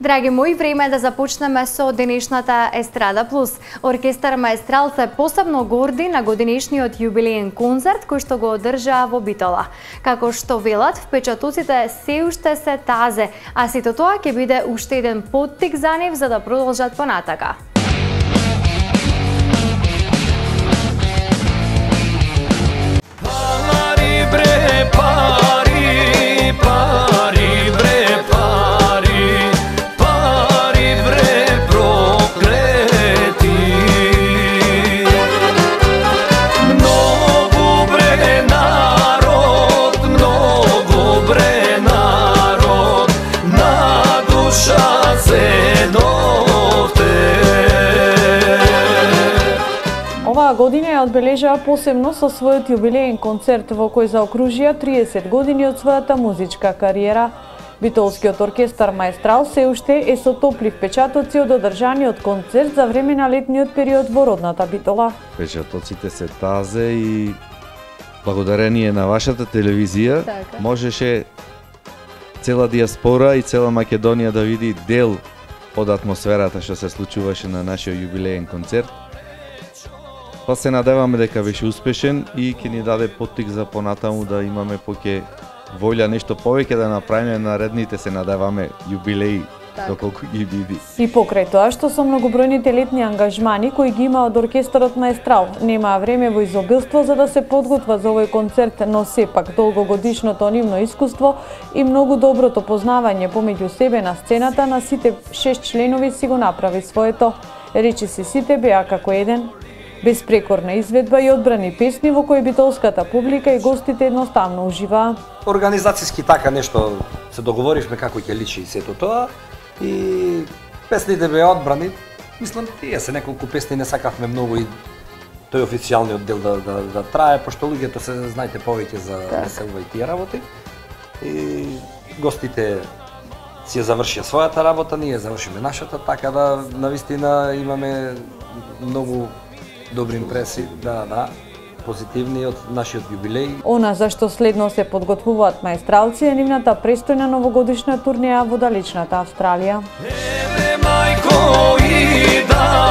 Драги мои, време е да започнеме со денешната Естрада Плюс. Оркестар Маестрал се посебно горди на годинешниот јубилеен концерт кој што го одржаа во Битола. Како што велат, впечатоците се уште се тазе, а сето тоа ќе биде уште еден поттик за нив за да продолжат понатака. Пари бре, пари, пари бре, пари, пари бре, проклети. Многу бре народ, на душа седовте. Оваа година ја одбележаа посебно со својот јубилеен концерт во кој заокружија 30 години од својата музичка кариера. Битолскиот оркестар Маестрал се уште е со топли впечатоци од одржаниот концерт за време на летниот период во родната Битола. Впечатоците се тазе и благодарение на вашата телевизија можеше цела диаспора и цела Македонија да види дел од атмосферата што се случуваше на нашиот јубилеен концерт. Па се надеваме дека беше успешен и ќе ни даде поттик за понатаму да имаме поќе волја нешто повеќе да направиме наредните, се надеваме, јубилеи, доколку ги види. И покрај тоа што со многобројните летни ангажмани кои ги има од оркестарот Маестрал, немаа време во изобилство за да се подготват за овој концерт, но сепак долгогодишното нивно искуство и многу доброто познавање помеѓу себе на сцената на сите 6 членови си го направи своето. Речиси сите беа како еден. Безпрекорна изведба и одбрани песни во кои битолската публика и гостите едноставно уживаа. Организацијски така нешто се договоривме како ќе личи и сето тоа и песните беа одбрани. Мислам, тие се неколку песни, не сакавме многу и тој официјалниот дел да трае, пошто луѓето се знаете повеќе за селва и тие работи. И гостите си ја завршија својата работа, ние завршиме нашата, така да навистина имаме многу добри импресии, позитивни од нашиот јубилеј. Она за што следно се подготвуваат маестралци е нивната престојна новогодишна турнеја во далечната Австралија. Еве мајко и да